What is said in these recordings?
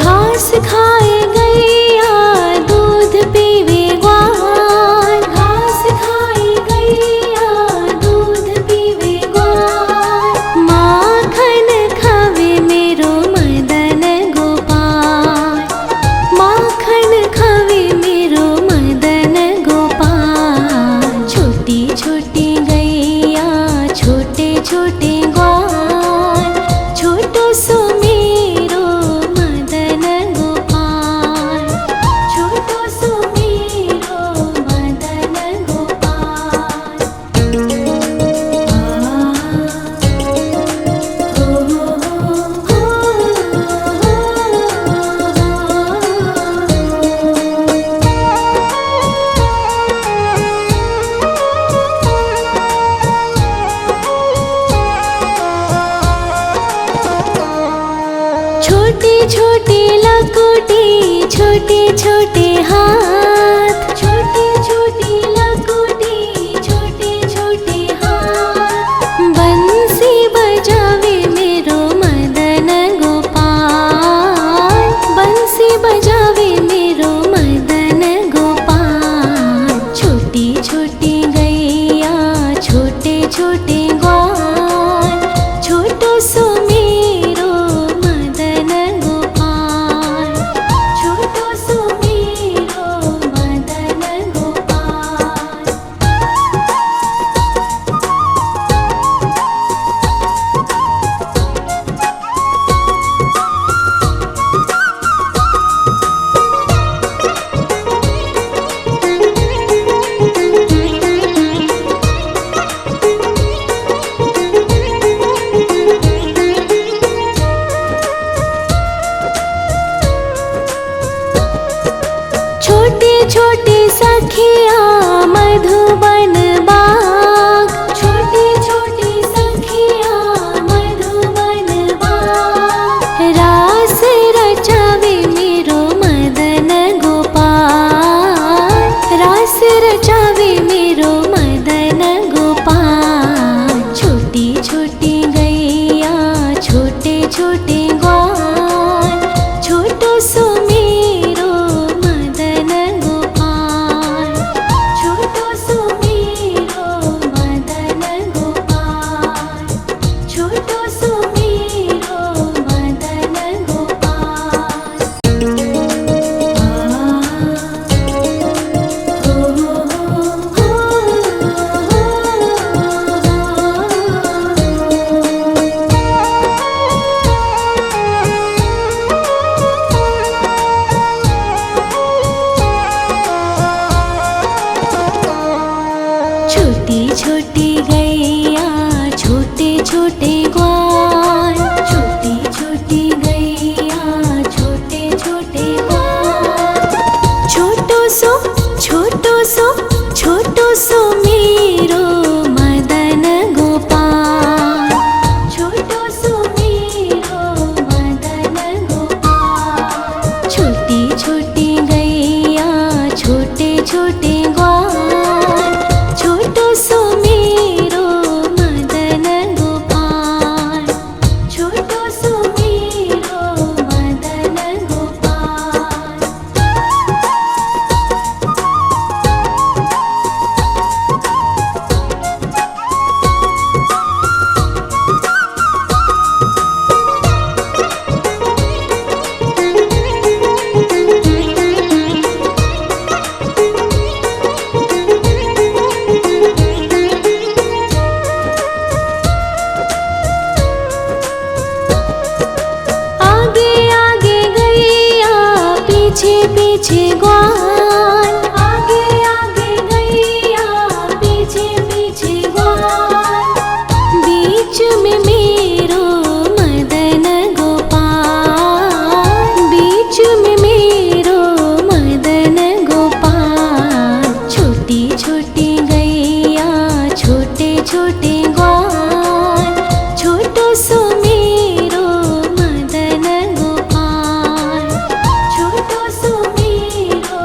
घास खाए गैया दूध पीवे ग्वाल, घास खाए गैया दूध पीवे ग्वाल। माखन खावे मेरो मदन गोपाल, माखन खावे मेरो मदन गोपाल। छोटी छोटी गैया छोटे छोटे ग्वाल, छोटो सो मेरो मदन गोपाल, छोटो सो मेरो मदन गोपाल। छोटी छोटी लकुटी छोटे छोटे हाथ, छोटी छोटी लकुटी छोटे छोटे हाथ। बंसी बजावे मेरो मदन गोपाल, बंसी बजावे मेरो मदन गोपाल। छोटी छोटी गैया छोटे छोटे ग्वाल, छोटो सो मेरो मदन गोपाल, छोटो सो मेरो मदन गोपाल। छोटे छोटे सखिया मधुबन बाग, छोटे छोटे सखिया मधुबन बाग। रास रचावे मेरो मदन गोपाल, रास रचावे मेरो मदन गोपाल। छोटी छोटी गैया छोटे छोटे ग्वाल, छोटो सो मेरो मदन गोपाल, छोटो सो मेरो मदन गोपाल, छोटो सो मेरो मदन गोपाल। छोटी छोटी गैया छोटे छोटे ग्वाल, छोटी छोटी गैया छोटे छोटे ग्वाल। छोटो सो छोटो सो छोटो सो मेरो मदन गोपाल, छोटो सो मेरो मदन गोपाल। छोटी छोटी गैया छोटे छोटे ग्वाल, छोटो सो मेरो मदन गोपाल, छोटो सो मेरो मदन गोपाल। आगे आगे गैया पीछे पीछे ग्वाल, आगे आगे गैया पीछे पीछे ग्वाल। बीच में मेरो मदन गोपाल, बीच में मेरो मदन गोपाल। छोटी छोटी गैया छोटे छोटे ग्वाल, छोटो सो मेरो मदन गोपाल, छोटो सो मेरो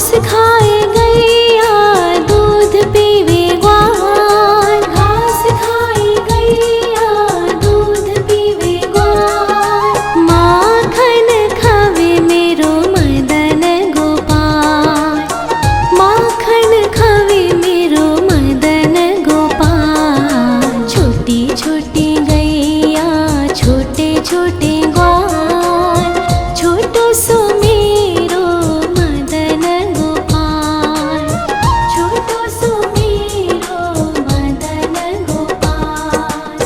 घास खाए गैया दूध पीवे ग्वाल, घास खाए गैया दूध पीवे ग्वाल, माखन खावे मेरो मदन गोपाल, माखन खावे मेरो मदन गोपाल। छोटी छोटी गैया छोटे छोटे ग्वाल, छोटो सो मेरो मदन गोपाल, छोटो सो मेरो मदन गोपाल।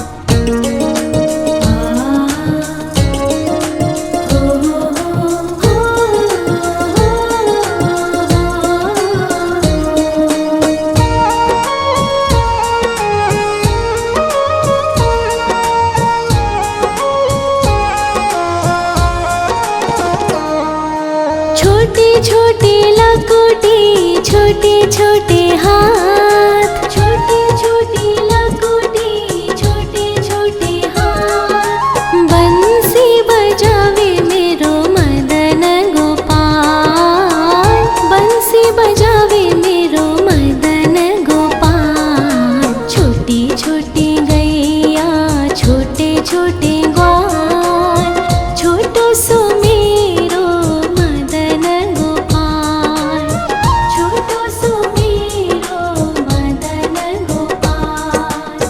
छोटे छोटे लकोटी छोटे छोटे हाथ, छोटे छोटे लकोटी छोटे छोटे हाथ, बंसी बजावे मेरो मदन गोपाल, बंसी बजावे मेरो मदन गोपाल। छोटी छोटी गैया छोटे छोटे ग्वाल, छोटो सो मेरो मदन गोपाल, छोटो सो मेरो मदन गोपाल।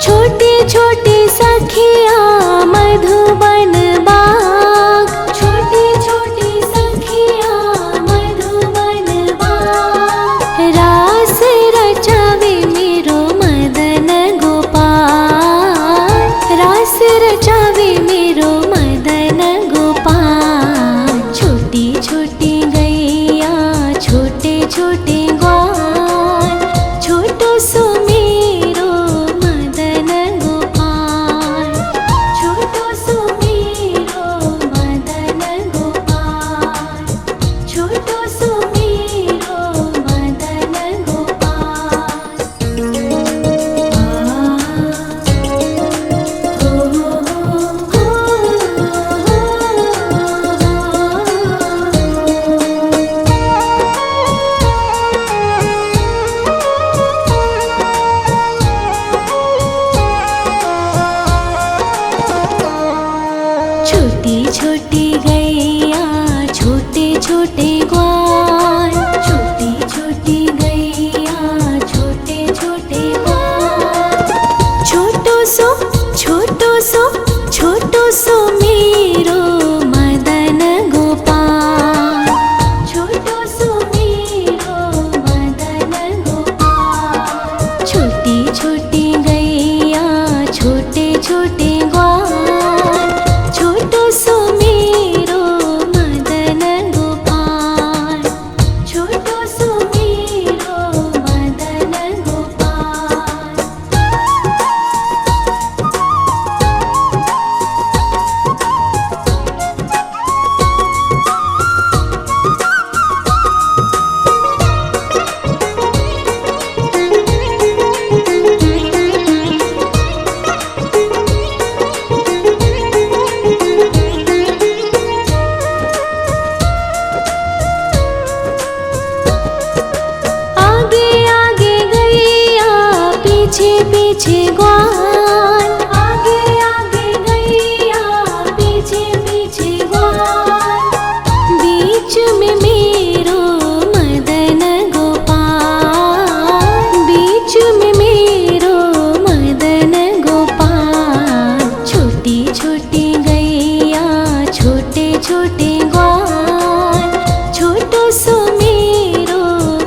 छोटे छोटे सखिया मधुबन बाग, छोटे छोटे सखिया मधुबन बाग, रास रचावे मेरो मदन गोपाल, रास रचावे मेरो मदन गोपाल। छोटी छोटी गैया छोटे छोटे ग्वाल, छोटो सो मेरो मदन गोपाल, छोटो सो मेरो मदन गोपाल, छोटो सो मेरो मदन गोपाल। छोटी छोटी गैया छोटे छोटे ग्वाल, छोटी छोटी गैया छोटे छोटे ग्वाल, छोटो सो छोटो सो छोटो सो मेरो मदन गोपाल, छोटो सो मेरो मदन गोपाल। छोटी छोटी गैया छोटे छोटे ग्वाल, छोटो सो मेरो मदन गोपाल, छोटो सो मेरो मदन गोपाल। आगे आगे गैया पीछे पीछे ग्वाल, आगे आगे गैया पीछे पीछे ग्वाल, बीच में मेरो मदन गोपाल, बीच में मेरो मदन गोपाल। छोटी छोटी गैया छोटे छोटे ग्वाल, छोटो सो मेरो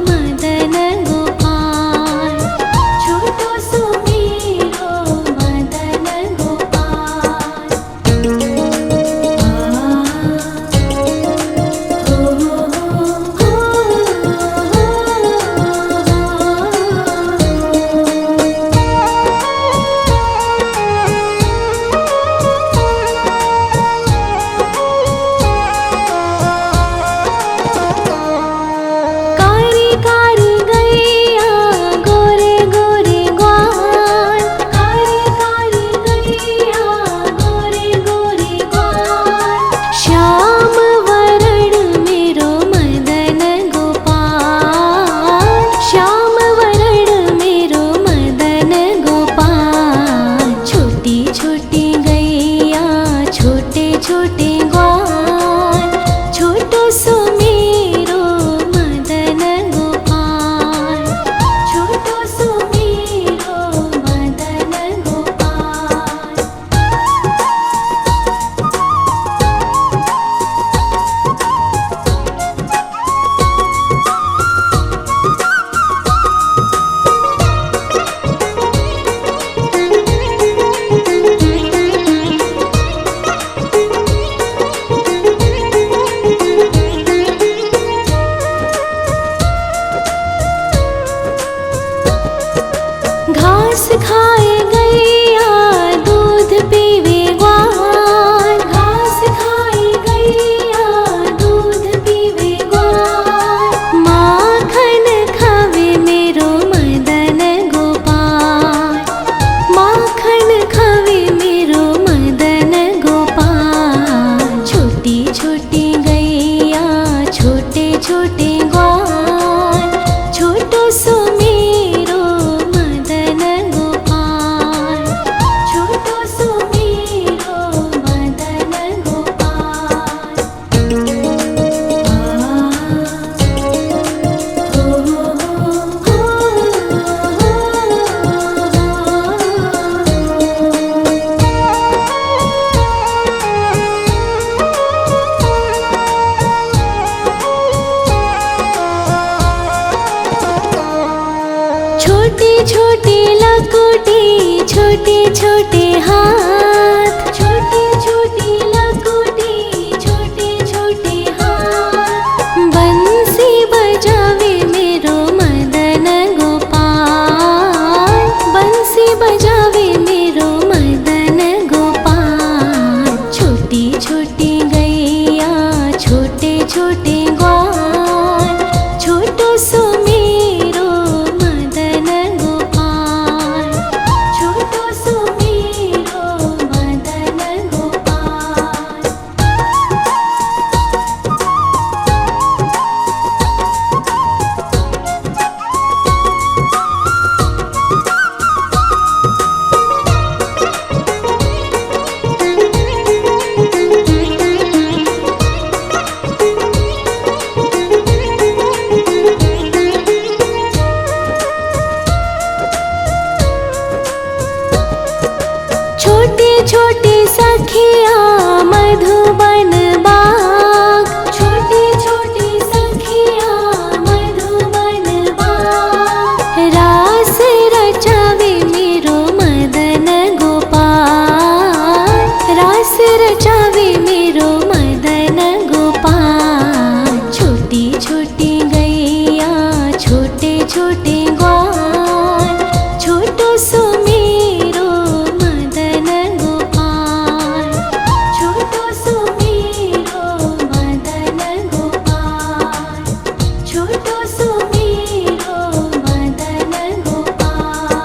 मदन गोपाल, छोटो सो मेरो छोटे छोटे लकोटे छोटे छोटे हाथ, छोटे छोटे लकोटे छोटे छोटे हाथ। बंसी बजावे मेरो मदन गोपाल, बंसी बजावे मेरो मदन गोपाल। छोटी छोटी गैया छोटे छोटे ग्वाल, छोटो सो मेरो मदन गोपाल, छोटो सो मेरो मदन गोपाल। छोटे छोटे सखिया मधुबन बाग, छोटे छोटे सखिया मधुबन बाग। रास रचावे मेरो मदन गोपाल, रास रचावे मेरो मदन गोपाल। छोटी छोटी गैया छोटे छोटे ग्वाल, छोटो सो मेरो मदन गोपाल, छोटो सो मेरो मदन गोपाल, छोटो सो मेरो मदन गोपाल।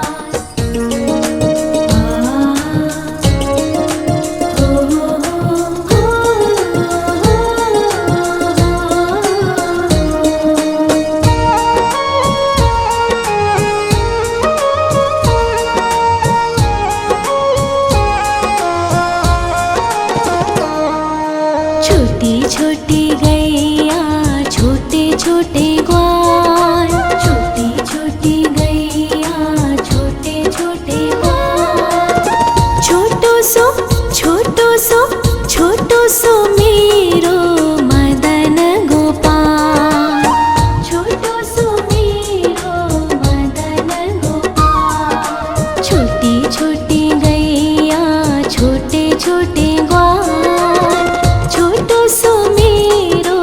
छोटी छोटी गैया छोटे छोटे ग्वाल, छोटी छोटी गैया छोटे छोटे ग्वाल। छोटो सो छोटो सो छोटो सो मेरो मदन गोपाल, छोटो सो मेरो मदन गोपाल। छोटी छोटी गैया छोटे छोटे ग्वाल, छोटो सो मेरो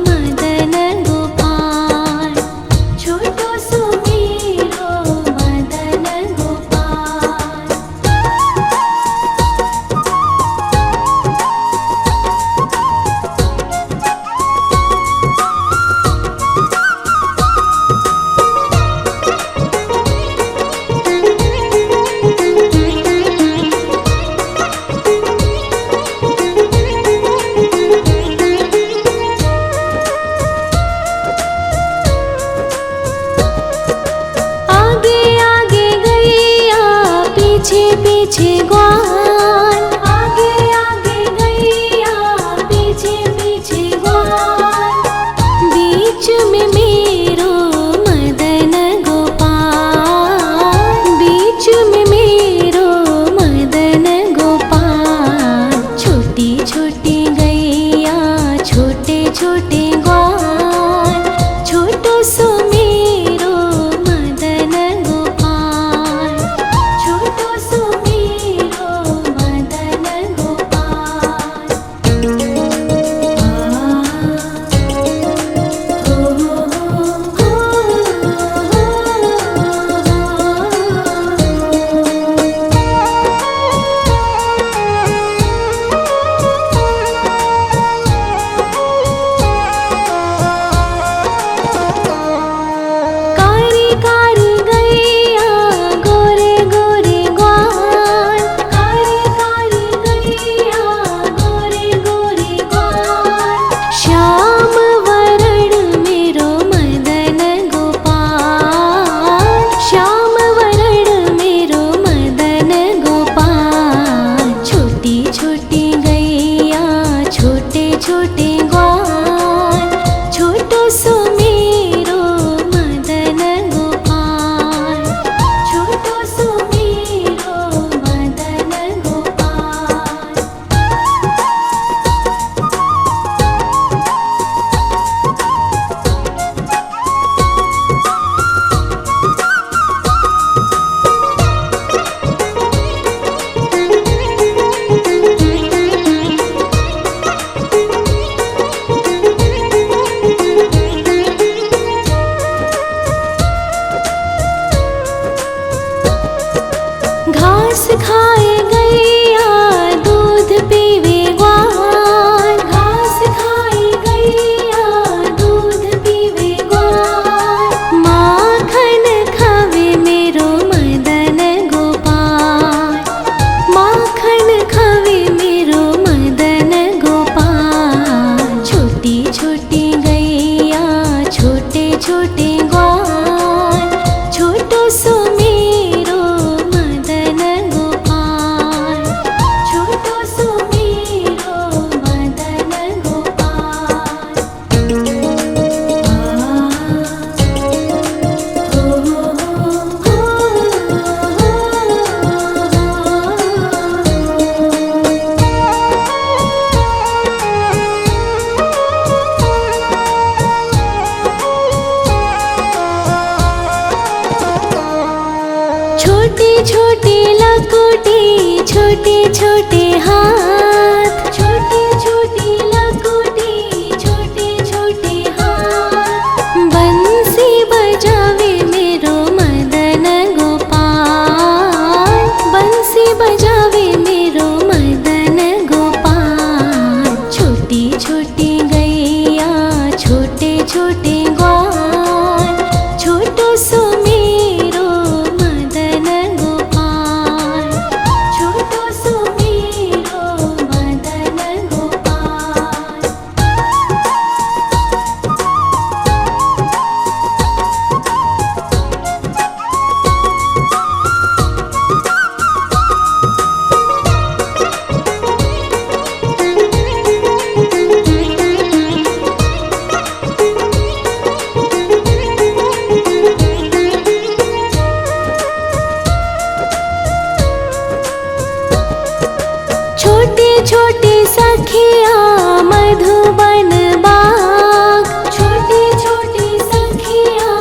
मदन गोपाल, छोटो सो मेरो मदन गोपाल। आगे आगे गैया पीछे पीछे ग्वाल, आगे आगे गैया पीछे पीछे ग्वाल। बीच में मेरो मदन गोपाल, बीच में मेरो मदन गोपाल। छोटी छोटी गैया छोटे छोटे ग्वाल, छोटो सो मेरो मदन गोपाल, छोटो सो मेरो छोटी लकुटी छोटे छोटे हाथ, छोटी छोटी लकुटी छोटे छोटे हाथ। बंसी बजावे मेरो मदन गोपाल, बंसी बजावे मेरो मदन गोपाल। छोटी छोटी गैया छोटे छोटे ग्वाल, छोटो सो मेरो मदन गोपाल, छोटो सो मेरो मदन गोपाल। छोटी छोटी सखिया मधुबन बाग, छोटी छोटी सखिया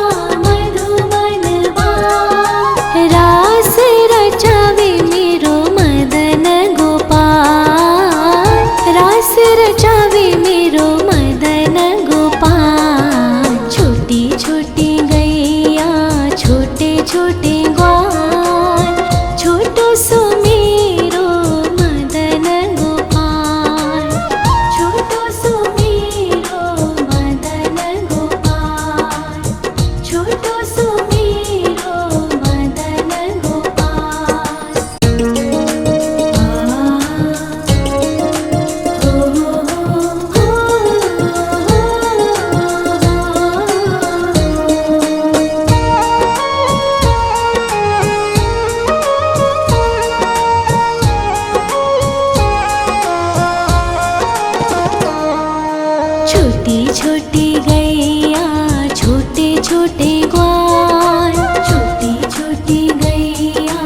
मधुबन बाग। रास रचावे मेरो मदन गोपाल, रास रचावे मेरो मदन गोपाल। छोटी छोटी गैया छोटे छोटे ग्वाल, छोटो सो मेरो मदन गोपाल, छोटो सो मेरो मदन गोपाल, छोटो सो मेरो मदन गोपाल। छोटी छोटी गैया छोटे छोटे ग्वाल, छोटी छोटी गैया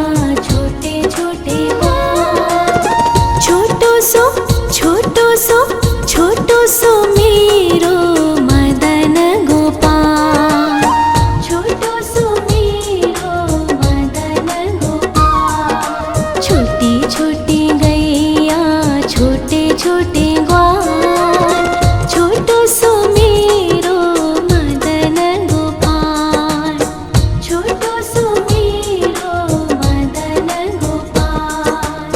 छोटे छोटे ग्वाल। छोटो सो छोटो सो छोटो सो मेरो मदन गोपाल, छोटो सो मेरो मदन गोपाल। छोटी छोटी गैया छोटे छोटे ग्वाल, छोटो सो मेरो मदन गोपाल, छोटो सो मेरो मदन गोपाल।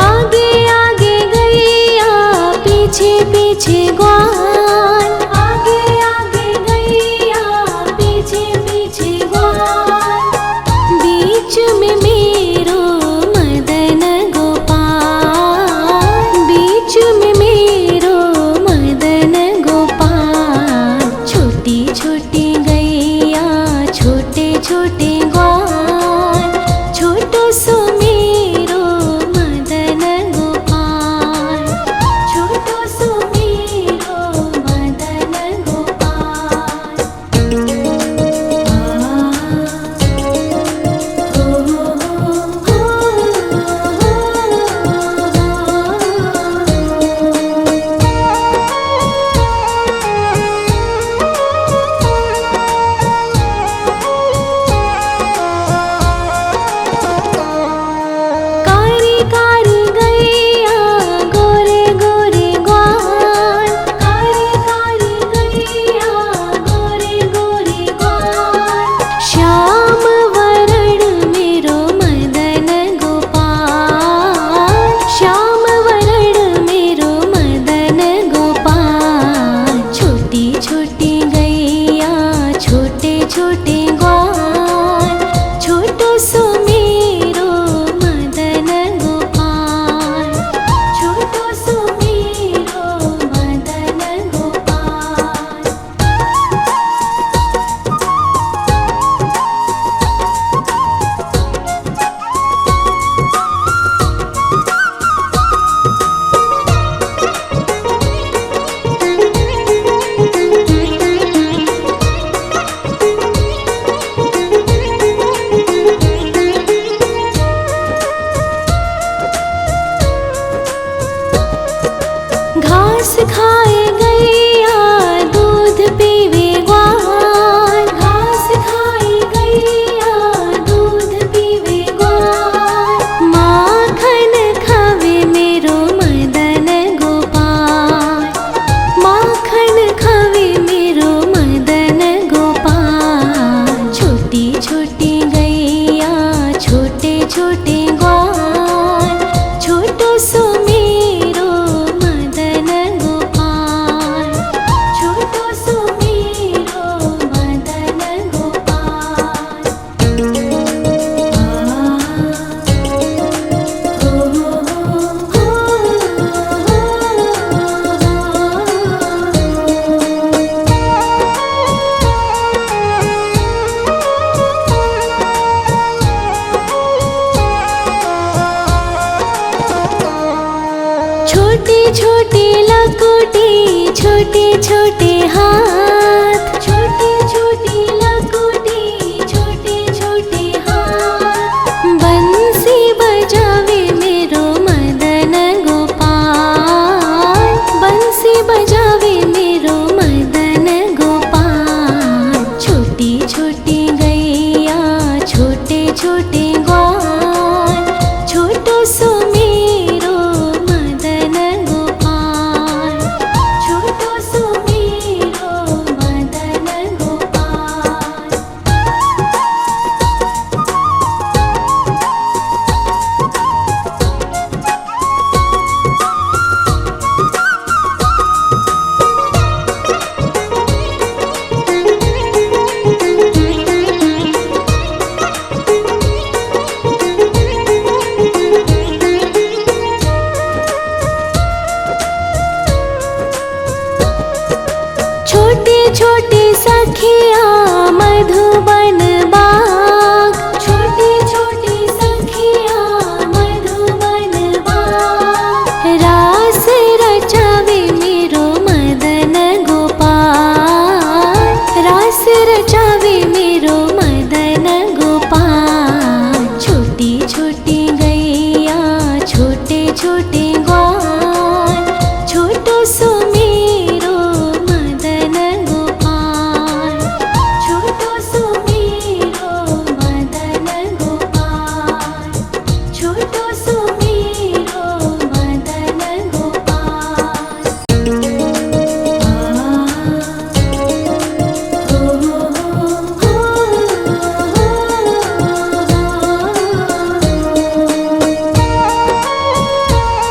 आगे आगे गैया पीछे पीछे ग्वाल, आगे आगे गैया पीछे पीछे ग्वाल। बीच में मेरो मदन गोपाल, बीच में मेरो मदन गोपाल। छोटी छोटी गैया छोटे छोटे ग्वाल, छोटो सो मेरो मदन गोपाल, छोटो सो मेरो खाए गैया दूध पीवे ग्वाल, घास खाए गैया दूध पीवे ग्वाल। माखन खावे मेरो मदन गोपाल, माखन खावे मेरो मदन गोपाल। छोटी छोटी गैया छोटे छोटे ग्वाल, छोटो सो मेरो मदन गोपाल, छोटो सो मेरो मदन गोपाल। छोटे छोटे लकुटी छोटे छोटे हाथ,